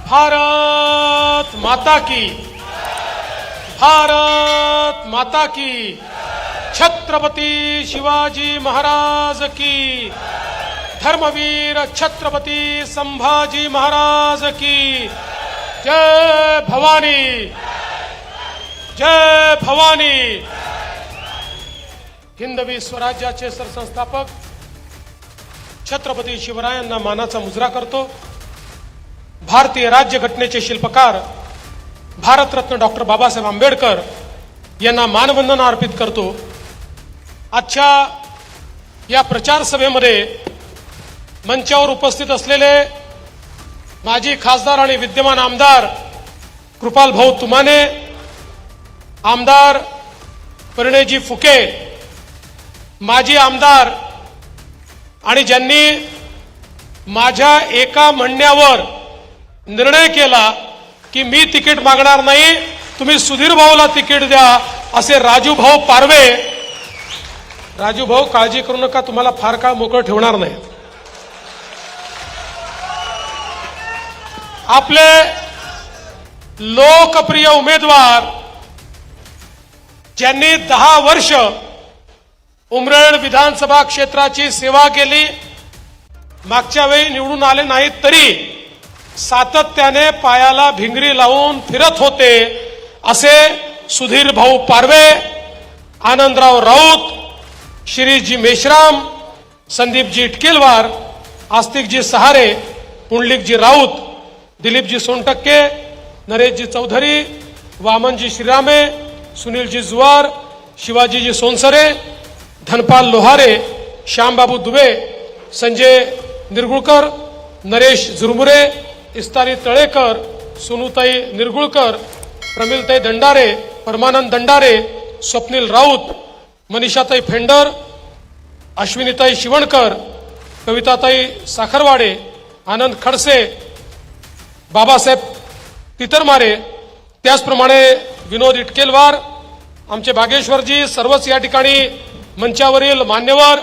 भारत माता की, भारत माता की, छत्रपती शिवाजी महाराज की, धर्मवीर छत्रपती संभाजी महाराज की, जय भवानी, जय भवानी। हिंदवी स्वराज्याचे सरसंस्थापक छत्रपती शिवरायांना मानाचा मुजरा करतो। भारतीय राज्यघटनेचे शिल्पकार भारतरत्न डॉक्टर बाबासाहेब आंबेडकर यांना मानवंदना अर्पित करतो। आजच्या या प्रचार सभेमध्ये मंचावर उपस्थित असलेले माजी खासदार आणि विद्यमान आमदार कृपाल भाऊ तुमाने, आमदार परिणयजी फुके, माजी आमदार आणि ज्यांनी माझ्या एका म्हणण्यावर निर्णय केला की मी तिकीट मागणार नाही, तुम्ही सुधीर भाऊला तिकीट द्या, असे राजू भाऊ पारवे। राजू भाऊ काळजी करू नका, तुम्हाला फार काळ मोकळं ठेवणार नाही। आपले लोकप्रिय उमेदवार ज्यांनी 10 वर्ष उमरेड विधानसभा क्षेत्राची सेवा केली, मागच्या वेळी निवडून आले नाहीत तरी सातत्याने पायाला भिंगरी लावून फिरत होते, असे सुधीर भाऊ पारवे, आनंदराव राऊत, शिरीषजी मेश्राम, संदीपजी इटकेलवार, आस्तिकजी सहारे, पुंडलिकजी राऊत, दिलीपजी सोनटक्के, नरेशजी चौधरी, वामनजी श्रीरामे, सुनीलजी जुवार, शिवाजीजी सोनसरे, धनपाल लोहारे, श्यामबाबू दुबे, संजय निरगुळकर, नरेश झुरमुरे, इस्तारी तळेकर, सुनुताई निरगुळकर, प्रमिलताई दंडारे, परमानंद दंडारे, स्वप्नील राऊत, मनीषाताई फेंडर, अश्विनीताई शिवणकर, कविताताई साखरवाडे, आनंद खडसे, बाबासाहेब तितरमारे, त्याचप्रमाणे विनोद इटकेलवार, आमचे बागेश्वरजी, सर्वच या ठिकाणी मंचावरील मान्यवर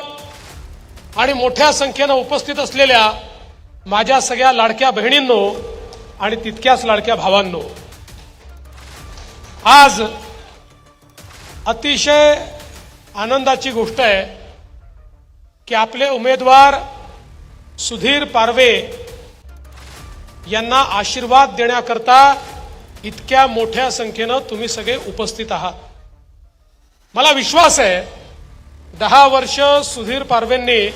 आणि मोठ्या संख्येने उपस्थित असलेल्या माझ्या सगळ्या लाडक्या बहिणींनो आणि तितक्याच लाडक्या भावांनो, आज अतिशय आनंदाची गोष्ट आहे की आपले उमेदवार सुधीर पारवे यांना आशीर्वाद देण्याकरता इतक्या मोठ्या संख्येने तुम्ही सगळे उपस्थित आहात। मला विश्वास आहे 10 वर्ष सुधीर पारवेंनी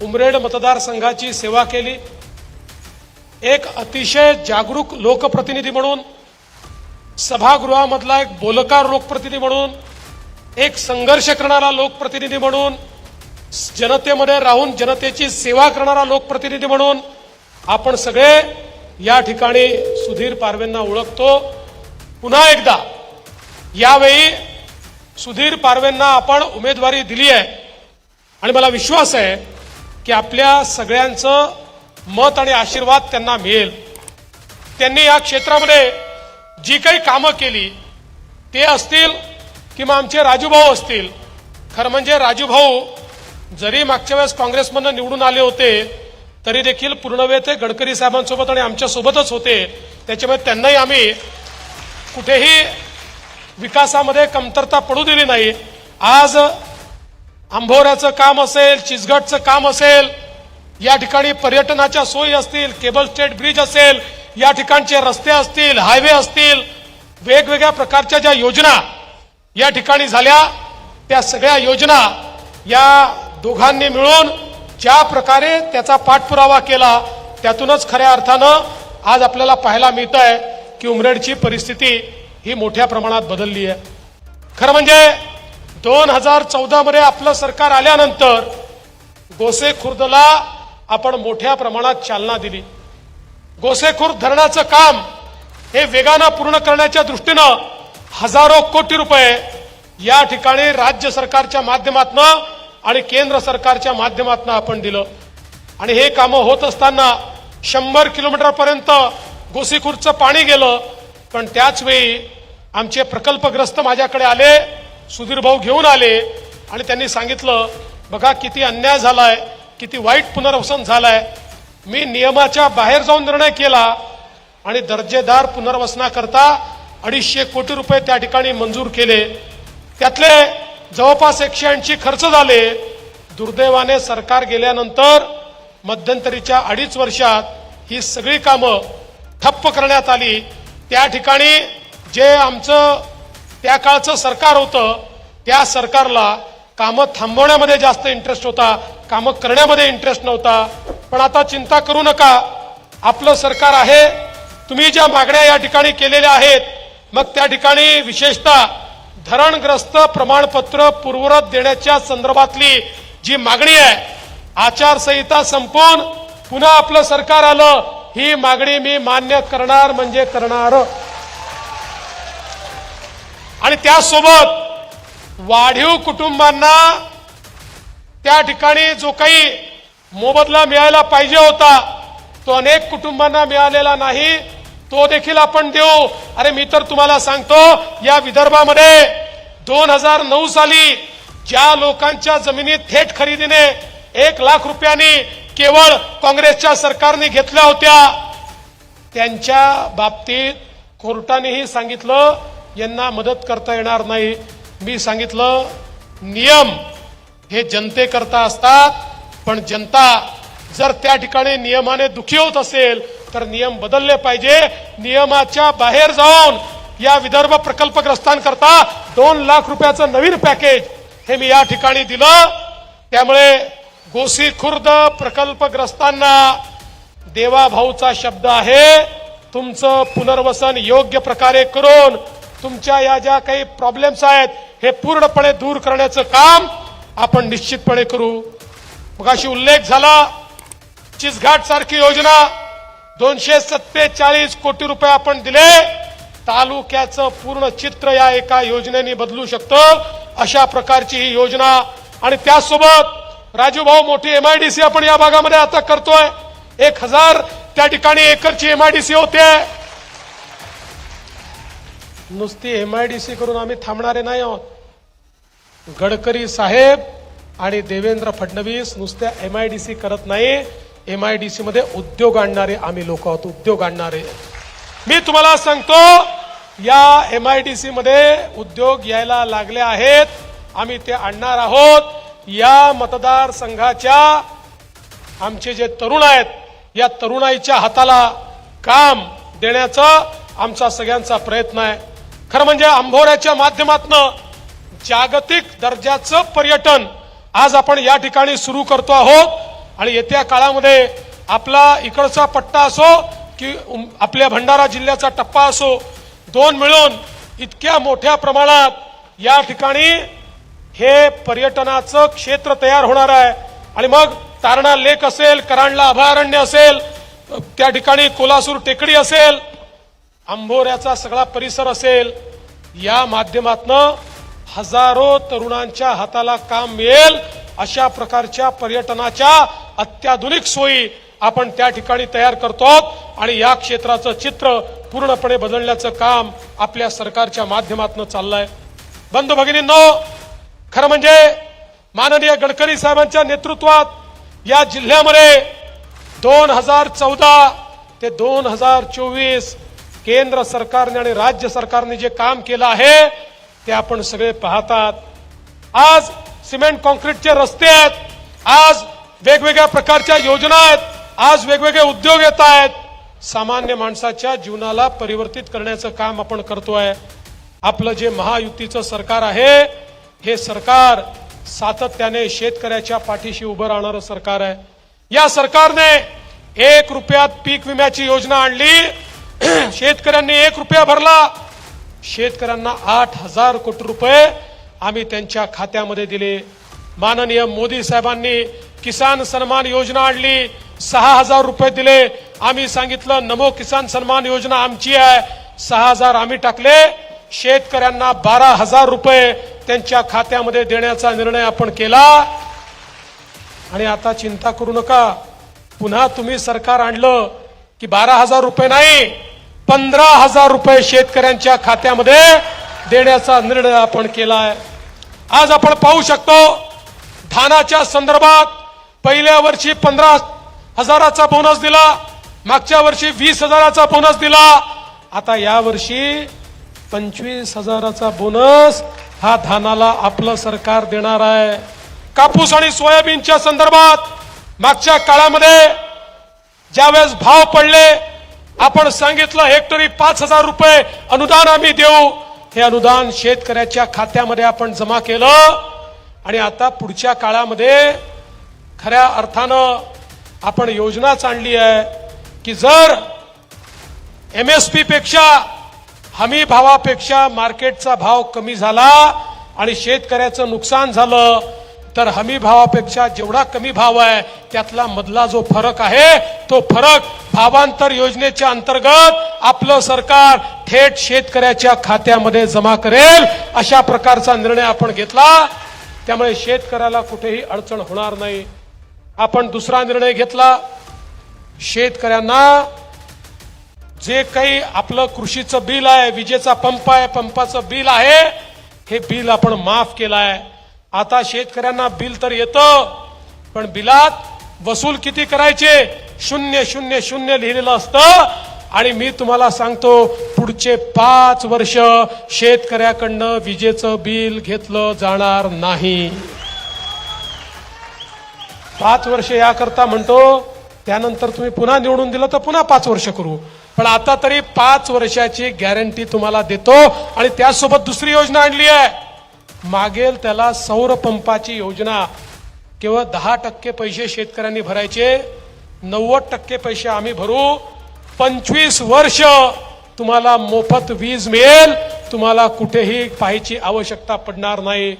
उमरेड मतदारसंघाची सेवा केली, एक अतिशय जागरूक लोकप्रतिनिधी म्हणून, सभागृहामधला एक बोलकार लोकप्रतिनिधी म्हणून, एक संघर्ष करणारा लोकप्रतिनिधी म्हणून, जनतेमध्ये राहून जनतेची सेवा करणारा लोकप्रतिनिधी म्हणून आपण सगळे या ठिकाणी सुधीर पारवेंना ओळखतो। पुन्हा एकदा यावेळी सुधीर पारवेंना आपण उमेदवारी दिली आहे आणि मला विश्वास आहे की आपल्या सगळ्यांचं मत आणि आशीर्वाद त्यांना मिळेल। त्यांनी या क्षेत्रामध्ये जी काही कामं केली ते असतील किंवा आमचे राजूभाऊ असतील, खरं म्हणजे राजूभाऊ जरी मागच्या वेळेस काँग्रेसमधून निवडून आले होते तरी देखील पूर्णवेळ ते गडकरी साहेबांसोबत आणि आमच्या सोबतच होते, त्याच्यामुळे त्यांनाही आम्ही कुठेही विकासामध्ये कमतरता पडू दिली नाही। आज आंभोऱ्याचं काम असेल, चिचगडचं काम असेल, या ठिकाणी पर्यटनाच्या सोयी असतील, केबल स्टेट ब्रिज असेल, या ठिकाणचे रस्ते असतील, हायवे असतील, वेगवेगळ्या प्रकारच्या ज्या योजना या ठिकाणी झाल्या, त्या सगळ्या योजना या दोघांनी मिळून ज्या प्रकारे त्याचा पाठपुरावा केला त्यातूनच खऱ्या अर्थानं आज आपल्याला पाहायला मिळत आहे की उमरेडची परिस्थिती ही मोठ्या प्रमाणात बदलली आहे। खरं म्हणजे 2014 मध्ये आपलं सरकार आल्यानंतर गोसेखुर्दला आपण मोठ्या प्रमाणात चालना दिली। गोसेखुर्द धरणाचं काम हे वेगानं पूर्ण करण्याच्या दृष्टीनं हजारो कोटी रुपये या ठिकाणी राज्य सरकारच्या माध्यमातून आणि केंद्र सरकारच्या माध्यमातून आपण दिलं आणि हे कामं होत असताना 100 किलोमीटरपर्यंत गोसेखुर्दचं पाणी गेलं। पण त्याच वेळी आमचे प्रकल्पग्रस्त माझ्याकडे आले, सुधीर भाऊ घेऊन आले आणि त्यांनी सांगितलं, बघा किती अन्याय झालाय, किती वाईट पुनर्वसन झालाय, मी नियमाच्या बाहेर जाऊन निर्णय केला आणि दर्जेदार पुनर्वसनाकरता 250 कोटी रुपये त्या ठिकाणी मंजूर केले. त्यातले जवळपास 180 खर्च झाले. दुर्दैवाने सरकार गेल्यानंतर मध्यंतरीच्या 2.5 वर्षात ही सगळी कामं ठप्प करण्यात आली. त्या ठिकाणी जे आमचं त्या काळचं सरकार होतं त्या सरकारला कामं थांबवण्यामध्ये जास्त इंटरेस्ट होता, कामं करण्यामध्ये इंटरेस्ट नव्हता. पण आता चिंता करू नका, आपलं सरकार आहे. तुम्ही ज्या मागण्या या ठिकाणी केलेल्या आहेत, मग त्या ठिकाणी विशेषतः धरणग्रस्त प्रमाणपत्र पूर्ववत देण्याच्या संदर्भातली जी मागणी आहे, आचारसंहिता संपवून पुन्हा आपलं सरकार आलं, ही मागणी मी मान्य करणार म्हणजे करणार. आणि त्यासोबत वाढीव कुटुंबांना त्या ठिकाणी जो काही मोबदला मिळायला पाहिजे होता तो अनेक कुटुंबांना मिळालेला नाही, तो देखील आपण देऊ. अरे मी तर तुम्हाला सांगतो, या विदर्भामध्ये 2009 साली ज्या लोकांच्या जमिनी थेट खरेदीने 1 लाख रुपयांनी केवळ काँग्रेसच्या सरकारने घेतल्या होत्या, त्यांच्या बाबतीत कोर्टानेही सांगितलं यांना मदत करता येणार नाही. मी सांगितलं नियम हे जनतेकरता असतात, पण जनता जर त्या ठिकाणी नियमाने दुखी होत असेल तर नियम बदलले पाहिजे. नियमाच्या बाहेर जाऊन या विदर्भ प्रकल्पग्रस्तांकरता 2 लाख रुपयाचं नवीन पॅकेज हे मी या ठिकाणी दिलं. त्यामुळे गोसी खुर्द प्रकल्पग्रस्तांना देवाभाऊचा शब्द आहे, तुमचं पुनर्वसन योग्य प्रकारे करून तुमच्या या ज्या काही प्रॉब्लेम्स आहेत हे पूर्णपणे दूर करण्याचं काम आपण निश्चितपणे करू. मगाशी उल्लेख झाला, चिचघाट सारखी योजना 247 कोटी रुपये आपण दिले. तालुक्याचं पूर्ण चित्र या एका योजनेने बदलू शकतं, अशा प्रकारची ही योजना. आणि त्यासोबत राजूभाऊ मोठी MIDC आपण या भागामध्ये आता करतोय. 1000 त्या ठिकाणी एकरची MIDC होते. नुसती MIDC करून आम्ही थांबणारे नाही आहोत. गडकरी साहेब आणि देवेंद्र फडणवीस नुसत्या MIDC करत नाही, MIDC मध्ये उद्योग आणणारे आम्ही लोक आहोत, उद्योग आणणारे. मी तुम्हाला सांगतो, या MIDC मध्ये उद्योग यायला लागले आहेत, आम्ही ते आणणार आहोत. या मतदारसंघाच्या आमचे जे तरुण आहेत, या तरुणाईच्या हाताला काम देण्याचा आमचा सगळ्यांचा प्रयत्न आहे. खरं म्हणजे आंबोऱ्याच्या माध्यमातून जागतिक दर्जाचं पर्यटन आज आपण या ठिकाणी सुरू करतो आहोत. आणि येत्या काळामध्ये आपला इकडचा पट्टा असो की आपल्या भंडारा जिल्ह्याचा टप्पा असो, 2 मिळून इतक्या मोठ्या प्रमाणात या ठिकाणी हे पर्यटनाचं क्षेत्र तयार होणार आहे. आणि मग तारणा लेक असेल, करांडला अभयारण्य असेल, त्या ठिकाणी कोल्हासूर टेकडी असेल, आंबोऱ्याचा सगळा परिसर असेल, या माध्यमातून हजारो तरुणांच्या हाताला काम मिळेल. अशा प्रकारच्या पर्यटनाच्या अत्याधुनिक सोयी आपण त्या ठिकाणी तयार करतो आणि या क्षेत्राचं चित्र पूर्णपणे बदलण्याचं काम आपल्या सरकारच्या माध्यमातून चाललंय. बंधू भगिनींनो, खरं म्हणजे माननीय गडकरी साहेबांच्या नेतृत्वात या जिल्ह्यामध्ये 2014 ते 2024 केंद्र सरकारने आणि राज्य सरकारने जे काम केलं आहे ते आपण सगळे पाहतात. आज सिमेंट कॉन्क्रीटचे रस्ते आहेत, आज वेगवेगळ्या प्रकारच्या योजना आहेत, आज वेगवेगळे उद्योग येत आहेत. सामान्य माणसाच्या जीवनाला परिवर्तित करण्याचं काम आपण करतोय. आपलं जे महायुतीचं सरकार आहे, हे सरकार सातत्याने शेतकऱ्याच्या पाठीशी उभं राहणारं सरकार आहे. या सरकारने 1 रुपयात पीक विम्याची योजना आणली. शेतकऱ्यांनी 1 रुपया भरला, शेतकऱ्यांना 8,000 कोटी रुपये आम्ही त्यांच्या खात्यामध्ये दिले. माननीय मोदी साहेबांनी किसान सन्मान योजना आणली, 6,000 रुपये दिले. आम्ही सांगितलं नमो किसान सन्मान योजना आमची आहे, 6,000 आम्ही टाकले. शेतकऱ्यांना 12,000 रुपये त्यांच्या खात्यामध्ये देण्याचा निर्णय आपण केला. आणि आता चिंता करू नका, पुन्हा तुम्ही सरकार आणलं की 12,000 रुपये नाही, 15,000 रुपये शेतकऱ्यांच्या खात्यामध्ये देण्याचा निर्णय आपण केलाय. आज आपण पाहू शकतो, धानाच्या संदर्भात पहिल्या वर्षी 15,000चा बोनस दिला, मागच्या वर्षी 20,000चा बोनस दिला, आता या वर्षी 25,000चा बोनस हा धानाला आपलं सरकार देणार आहे. कापूस आणि सोयाबीनच्या संदर्भात मागच्या काळामध्ये ज्यावेळेस भाव पडले, आपण सांगितलं हेक्टरी 5,000 रुपये अनुदान आम्ही देऊ. हे अनुदान शेतकऱ्याच्या खात्यामध्ये आपण जमा केलं आणि आता पुढच्या काळामध्ये खऱ्या अर्थानं आपण योजनाच आणली आहे की जर MSP पेक्षा हमी भावापेक्षा मार्केटचा भाव कमी झाला आणि शेतकऱ्याचं नुकसान झालं तर हमी भावापेक्षा जेवढा कमी भाव आहे त्यातला मधला जो फरक आहे तो फरक भावांतर योजनेच्या अंतर्गत आपलं सरकार थेट शेतकऱ्याच्या खात्यामध्ये जमा करेल. अशा प्रकारचा निर्णय आपण घेतला. त्यामुळे शेतकऱ्याला कुठेही अडचण होणार नाही. आपण दुसरा निर्णय घेतला, शेतकऱ्यांना जे काही आपलं कृषीचं बिल आहे, विजेचा पंप आहे, पंपाचं बिल आहे, हे बिल आपण माफ केलं आहे. आता शेतकऱ्यांना बिल तर येतं, पण बिलात वसूल किती करायचे 000 लिहिलेलं असतं. आणि मी तुम्हाला सांगतो पुढचे 5 वर्ष शेतकऱ्याकडनं विजेचं बिल घेतलं जाणार नाही. 5 वर्ष याकरता म्हणतो, त्यानंतर तुम्ही पुन्हा निवडून दिलं तर पुन्हा 5 वर्ष करू, पण आता तरी 5 वर्षाची गॅरंटी तुम्हाला देतो. आणि त्यासोबत दुसरी योजना आणली आहे, मागेल त्याला सौर पंपाची योजना. केवळ 10% पैसे शेतकऱ्यांनी भरायचे, 90% पैसे आम्ही भरू. 25 वर्ष तुम्हाला मोफत वीज मिळेल, तुम्हाला कुठेही पाहायची आवश्यकता पडणार नाही.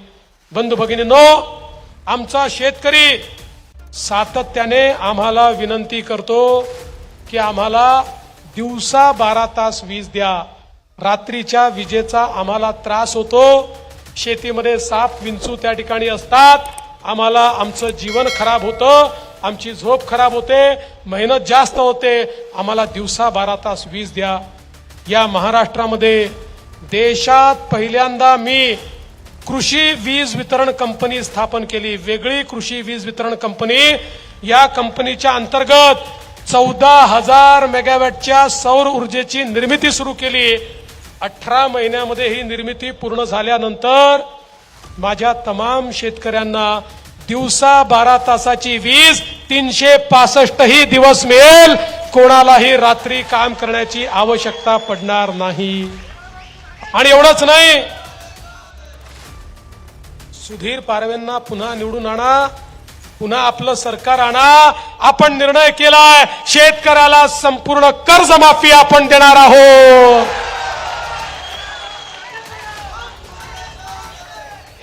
बंधू भगिनींनो, आमचा शेतकरी सातत्याने आम्हाला विनंती करतो की आम्हाला दिवसा 12 तास वीज द्या. रात्रीच्या विजेचा आम्हाला त्रास होतो, शेतीमध्ये साप विंचू त्या ठिकाणी असतात, आम्हाला आमचं जीवन खराब होतं, आमची झोप खराब होते, मेहनत जास्त होते, आम्हाला दिवसा 12 तास वीज द्या. या महाराष्ट्रामध्ये देशात पहिल्यांदा मी कृषी वीज वितरण कंपनी स्थापन केली, वेगळी कृषी वीज वितरण कंपनी. या कंपनीच्या अंतर्गत 14,000 मेगावॅटच्या सौर ऊर्जेची निर्मिती सुरू केली. 18 महिन्यामध्ये ही निर्मिती पूर्ण झाल्यानंतर माझ्या तमाम शेतकऱ्यांना दिवसा 12 तासाची वीज 365 दिवस मिळेल. कोणालाही रात्री काम करण्याची आवश्यकता पडणार नाही. आणि एवढंच नाही, सुधीर पारवेंना पुन्हा निवडून आणा, पुन्हा आपलं सरकार आणा. आपण निर्णय केलाय, शेतकऱ्याला संपूर्ण कर्जमाफी आपण देणार आहोत.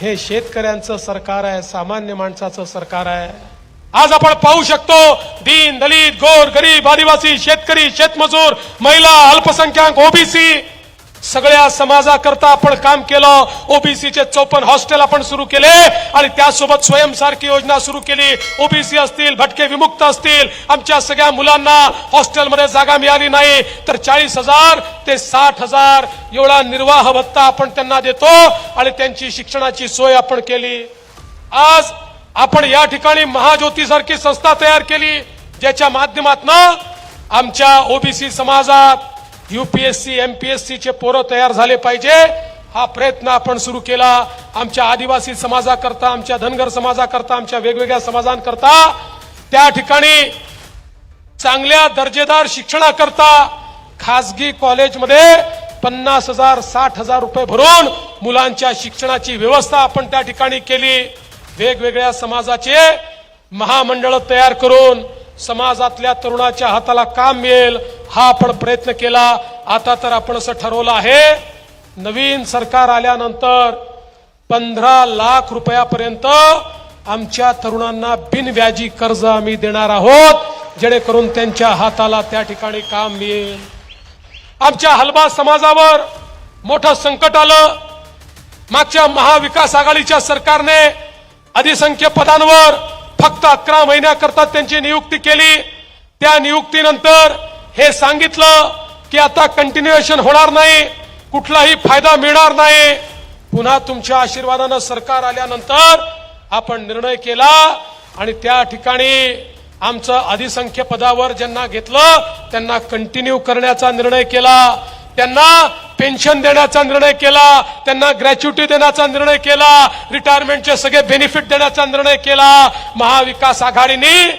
हे शेतकऱ्यांचं सरकार आहे, सामान्य माणसाचं सरकार आहे. आज आपण पाहू शकतो, दीन दलित गोर गरीब आदिवासी शेतकरी शेतमजूर महिला अल्पसंख्याक ओबीसी सगळ्या समाजाकरता आपण काम केलं. ओबीसीचे 54 हॉस्टेल आपण सुरू केले आणि त्यासोबत स्वयंसारखी योजना सुरू केली. ओबीसी असतील, भटके विमुक्त असतील, आमच्या सगळ्या मुलांना हॉस्टेलमध्ये जागा मिळाली नाही तर 40,000 ते 60,000 एवढा निर्वाह भत्ता आपण त्यांना देतो आणि त्यांची शिक्षणाची सोय आपण केली. आज आपण या ठिकाणी महाज्योती सारखी संस्था तयार केली, ज्याच्या माध्यमातून आमच्या ओबीसी समाजात UPSC MPSC चे पोरं तयार झाले पाहिजे. हा प्रयत्न आपण सुरू केला. आमच्या आदिवासी समाजाकरता, आमच्या धनगर समाजाकरता, आमच्या वेगवेगळ्या समाजांकरता त्या ठिकाणी चांगल्या दर्जेदार शिक्षणाकरता खासगी कॉलेजमध्ये 50,000 60,000 रुपये भरून मुलांच्या शिक्षणाची व्यवस्था आपण त्या ठिकाणी केली. वेगवेगळ्या समाजाचे महामंडळ तयार करून समाजातल्या तरुणाच्या हाताला काम मिळेल हा आपण प्रयत्न केला. आता तर आपण असं ठरवलं आहे, नवीन सरकार आल्यानंतर 15 लाख रुपयापर्यंत आमच्या तरुणांना बिनव्याजी कर्ज आम्ही देणार आहोत, जेणेकरून त्यांच्या हाताला त्या ठिकाणी काम मिळेल. आमच्या हलबा समाजावर मोठं संकट आलं. मागच्या महाविकास आघाडीच्या सरकारने अधिसंख्य पदांवर फक्त 11 महिन्याकरता त्यांची नियुक्ती केली. त्या नियुक्तीनंतर हे सांगितलं की आता कंटिन्युएशन होणार नाही, कुठलाही फायदा मिळणार नाही. पुन्हा तुमच्या आशीर्वादानं सरकार आल्यानंतर आपण निर्णय केला आणि त्या ठिकाणी आमचं अधिसंख्य पदावर ज्यांना घेतलं त्यांना कंटिन्यू करण्याचा निर्णय केला, त्यांना पेन्शन देण्याचा निर्णय केला, त्यांना ग्रॅच्युटी देण्याचा निर्णय केला, रिटायरमेंटचे सगळे बेनिफिट देण्याचा निर्णय केला. महाविकास आघाडीने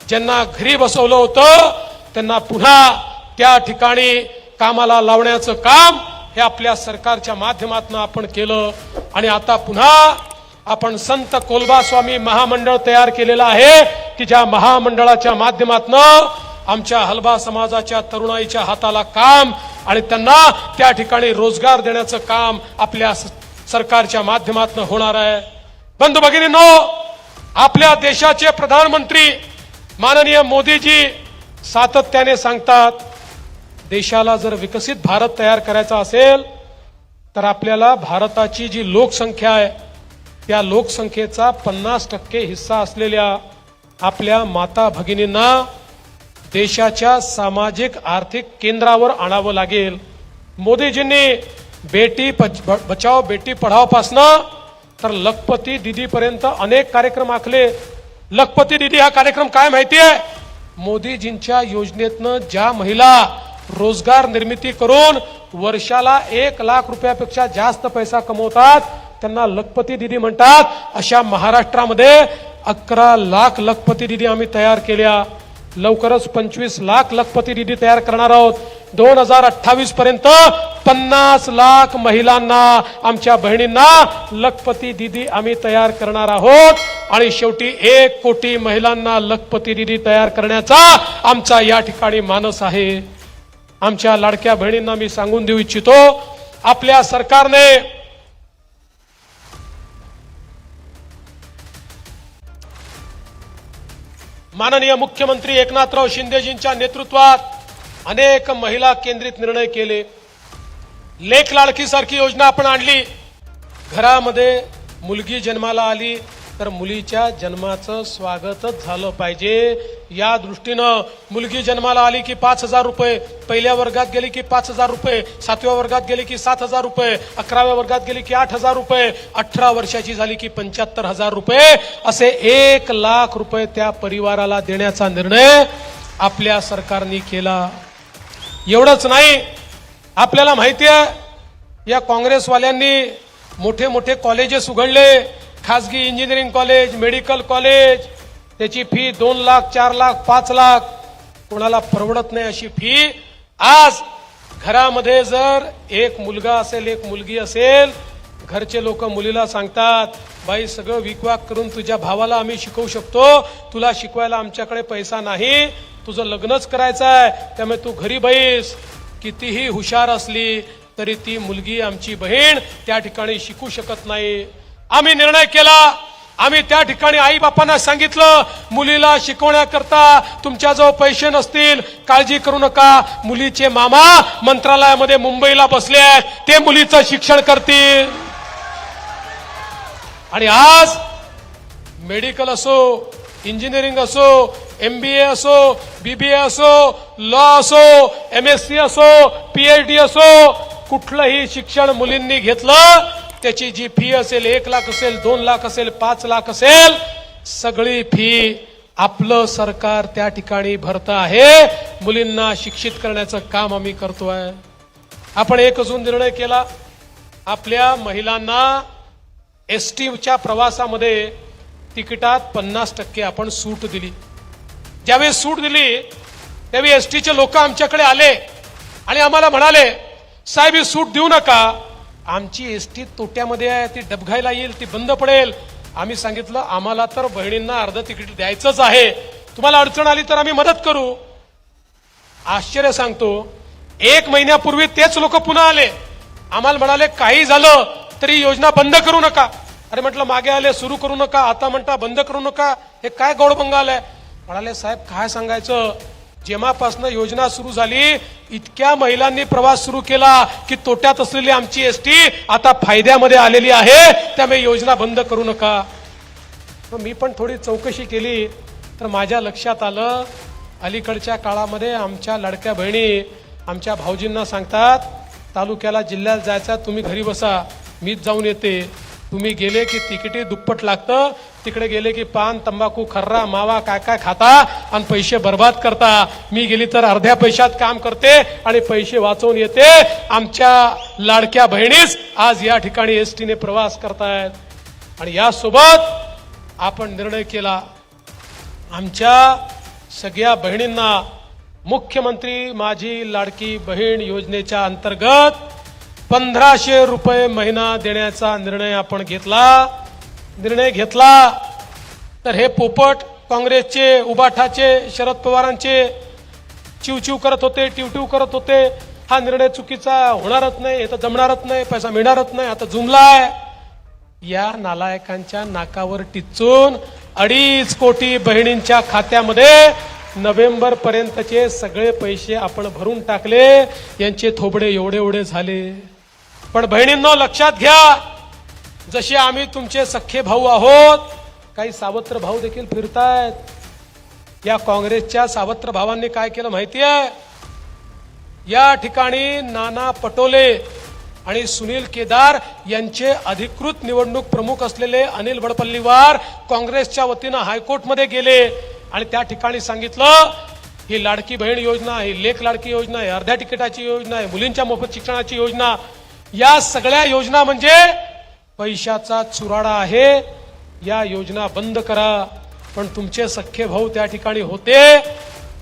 ज्यांना घरी बसवलं होतं त्यांना पुन्हा त्या ठिकाणी कामाला लावण्याचं काम हे आपल्या सरकारच्या माध्यमातून आपण केलं. आणि आता पुन्हा आपण संत कोलबा स्वामी महामंडळ तयार केलेलं आहे की ज्या महामंडळाच्या माध्यमातून आमच्या हलबा समाजाच्या तरुणाईच्या हाताला काम आणि त्यांना त्या ठिकाणी रोजगार देण्याचं काम आपल्या सरकारच्या माध्यमातून होणार आहे. बंधू भगिनींनो, आपल्या देशाचे प्रधानमंत्री माननीय मोदीजी सातत्याने सांगतात, देशाला जर विकसित भारत तयार करायचा असेल तर आपल्याला भारताची जी लोकसंख्या आहे त्या लोकसंख्येचा 50% हिस्सा असलेल्या आपल्या माता भगिनींना देशाच्या सामाजिक आर्थिक केंद्रावर आणावं लागेल. मोदीजींनी बेटी बचाओ बेटी पढाओ पासनं तर लखपती दीदी पर्यंत अनेक कार्यक्रम आखले. लखपती दीदी हा कार्यक्रम काय माहितीये? मोदीजींच्या योजनेतनं ज्या महिला रोजगार निर्मिती करून वर्षाला 1 लाख रुपयापेक्षा जास्त पैसा कमवतात त्यांना लखपती दीदी म्हणतात. अशा महाराष्ट्रामध्ये 11 लाख लखपती दीदी आम्ही तयार केल्या. लवकरच 25 लाख लखपती दीदी तयार करणार आहोत. 2028 पर्यंत 50 लाख महिलांना, आमच्या बहिणींना लखपती दीदी आम्ही तयार करणार आहोत. आणि शेवटी 1 कोटी महिलांना लखपती दीदी तयार करण्याचा आमचा या ठिकाणी मानस आहे. आमच्या लाडक्या बहिणींना मी सांगून देऊ इच्छितो, आपल्या सरकारने माननीय मुख्यमंत्री एकनाथराव शिंदेजींच्या नेतृत्वात अनेक महिला केंद्रित निर्णय केले. लेक लाडकी सारखी योजना आपण आणली. घरामध्ये मुलगी जन्माला आली तर मुलीच्या जन्माचं स्वागतच झालं पाहिजे या दृष्टीनं मुलगी जन्माला आली की 5,000 रुपये, पहिल्या वर्गात गेली की 5,000 रुपये, 7व्या वर्गात गेली की 7,000 रुपये, 11व्या वर्गात गेली की 8,000 रुपये, 18 वर्षाची झाली की 75,000 रुपये, असे 1 लाख रुपये त्या परिवाराला देण्याचा निर्णय आपल्या सरकारने केला. एवढंच नाही, आपल्याला माहिती आहे या काँग्रेसवाल्यांनी मोठे मोठे कॉलेजेस उघडले, खासगी इंजिनिअरिंग कॉलेज, मेडिकल कॉलेज, त्याची फी 2 लाख, 4 लाख, 5 लाख, कोणाला परवडत नाही अशी फी. आज घरामध्ये जर एक मुलगा असेल, एक मुलगी असेल, घरचे लोक मुलीला सांगतात, बाई सगळं विकवाक करून तुझ्या भावाला आम्ही शिकवू शकतो, तुला शिकवायला आमच्याकडे पैसा नाही, तुझं लग्नच करायचं आहे, त्यामुळे तू घरी बैस. कितीही हुशार असली तरी ती मुलगी, आमची बहीण त्या ठिकाणी शिकू शकत नाही. आम्ही निर्णय केला, आम्ही त्या ठिकाणी आई बापांना सांगितलं, मुलीला शिकवण्याकरता तुमच्याजवळ पैसे नसतील काळजी करू नका, मुलीचे मामा मंत्रालयामध्ये मुंबईला बसले आहेत, ते मुलीचं शिक्षण करतील. आणि आज मेडिकल असो, इंजिनिअरिंग असो, MBA असो, BBA असो, लॉ असो, MSc असो, PhD असो, कुठलंही शिक्षण मुलींनी घेतलं त्याची जी फी असेल 1 लाख असेल, 2 लाख असेल, 5 लाख असेल, सगळी फी आपलं सरकार त्या ठिकाणी भरतं आहे. मुलींना शिक्षित करण्याचं काम आम्ही करतोय. आपण एक अजून निर्णय केला, आपल्या महिलांना STच्या प्रवासामध्ये तिकिटात 50% आपण सूट दिली. ज्यावेळी सूट दिली त्यावेळी STचे लोक आमच्याकडे आले आणि आम्हाला म्हणाले, साहेब ही सूट देऊ नका, आमची ST तोट्यामध्ये आहे, ती डबघायला येईल, ती बंद पडेल. आम्ही सांगितलं, आम्हाला तर बहिणींना अर्ध तिकीट द्यायचंच आहे, तुम्हाला अडचण आली तर आम्ही मदत करू. आश्चर्य सांगतो, 1 महिन्यापूर्वी तेच लोक पुन्हा आले, आम्हाला म्हणाले काही झालं तरी योजना बंद करू नका. अरे म्हटलं, मागे आले सुरू करू नका, आता म्हणता बंद करू नका, हे काय गौडबंगाल आहे? म्हणाले, साहेब काय सांगायचं, जेव्हापासून योजना सुरू झाली इतक्या महिलांनी प्रवास सुरू केला की तोट्यात असलेली आमची ST आता फायद्यामध्ये आलेली आहे, त्यामुळे योजना बंद करू नका. मी पण थोडी चौकशी केली तर माझ्या लक्षात आलं, अलीकडच्या काळामध्ये आमच्या लाडक्या बहिणी आमच्या भाऊजींना सांगतात, तालुक्याला जिल्ह्यात जायचा, तुम्ही घरी बसा, मीच जाऊन येते. तुम्ही गेले की तिकिटी दुप्पट लागतं, तिकडे गेले की पान तंबाखू खर्रा मावा काय काय खाता आणि पैसे बर्बाद करता. मी गेली तर अर्ध्या पैशात काम करते आणि पैसे वाचवून येते. आमच्या लाडक्या बहिणीच आज या ठिकाणी एसटीने प्रवास करतायत आणि यासोबत आपण निर्णय केला आमच्या सगळ्या बहिणींना मुख्यमंत्री माझी लाडकी बहीण योजनेच्या अंतर्गत 1500 रुपये महिना देण्याचा निर्णय आपण घेतला. तर हे पोपट काँग्रेसचे उबाठाचे शरद पवारांचे चिवचिव करत होते टिवटिव करत होते. हा निर्णय चुकीचा होणारच नाही, हे तर जमणारच नाही, पैसा मिळणारच नाही, आता जुमलाय. या नालायकांच्या नाकावर टिचून 2.5 कोटी बहिणींच्या खात्यामध्ये नोव्हेंबर पर्यंतचे सगळे पैसे आपण भरून टाकले. यांचे थोबडे एवढे एवढे झाले. पण बहिणींनो लक्षात घ्या, जसे आम्ही तुमचे सख्खे भाऊ आहोत, काही सावत्र भाऊ देखील फिरतायत. या काँग्रेसच्या सावत्र भावांनी काय केलं माहितीये? या ठिकाणी नाना पटोले आणि सुनील केदार यांचे अधिकृत निवडणूक प्रमुख असलेले अनिल वडपल्लीवार काँग्रेसच्या वतीनं हायकोर्टमध्ये गेले आणि त्या ठिकाणी सांगितलं ही लाडकी बहीण योजना, ही लेख लाडकी योजना, ही अर्ध्या तिकिटाची योजना, ही मुलींच्या मोफत शिक्षणाची योजना, या सगळ्या योजना म्हणजे पैशाचा चुराडा आहे. या योजना बंद करा. पण तुमचे सख्खे भाऊ त्या ठिकाणी होते.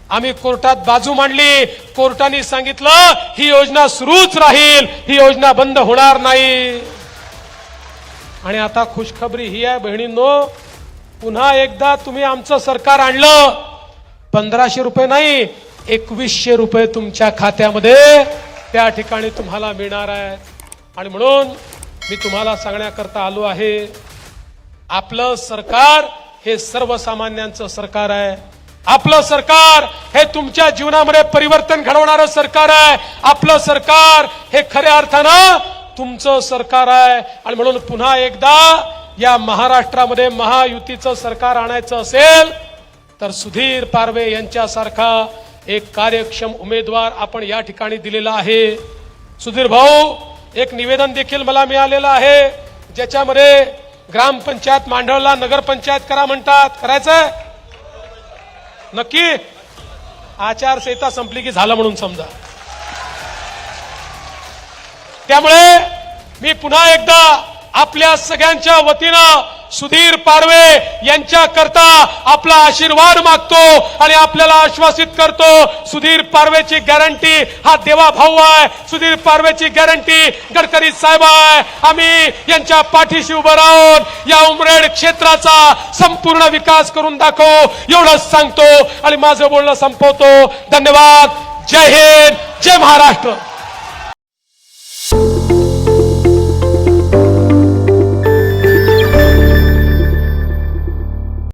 आम्ही कोर्टात बाजू मांडली. कोर्टाने सांगितलं ही योजना सुरूच राहील, ही योजना बंद होणार नाही. आणि आता खुशखबरी ही आहे बहिणींनो, पुन्हा एकदा तुम्ही आमचं सरकार आणलं. 1500 रुपये नाही, 2100 रुपये तुमच्या खात्यामध्ये त्या ठिकाणी तुम्हाला मिळणार आहे. आणि म्हणून मी तुम्हाला सांगण्याकरता आलो आहे, आपलं सरकार हे सर्वसामान्यांचं सरकार आहे. आपलं सरकार हे तुमच्या जीवनामध्ये परिवर्तन घडवणारं सरकार आहे. आपलं सरकार हे खऱ्या अर्थानं तुमचं सरकार आहे. आणि म्हणून पुन्हा एकदा या महाराष्ट्रामध्ये महायुतीचं सरकार आणायचं असेल तर सुधीर पारवे यांच्यासारखा एक कार्यक्षम उमेदवार आपण या ठिकाणी दिलेला आहे. सुधीर भाऊ, एक निवेदन देखील मला मिळालेलं आहे ज्याच्यामध्ये ग्रामपंचायत मांडवला नगरपंचायत करा म्हणतात. करायचंय नक्की? आचारसंहिता संपली की झालं म्हणून समजा. त्यामुळे मी पुन्हा एकदा आपल्या सगळ्यांच्या वतीनं सुधीर पारवे यांच्याकरता आपला आशीर्वाद मागतो आणि आपल्याला आश्वासित करतो, सुधीर पारवेची गॅरंटी हा देवा भाऊ आहे. सुधीर पारवेची गॅरंटी गडकरी साहेब आहे. आम्ही यांच्या पाठीशी उभं राहून या उमरेड क्षेत्राचा संपूर्ण विकास करून दाखवू एवढंच सांगतो आणि माझं बोलणं संपवतो. धन्यवाद. जय हिंद, जय महाराष्ट्र.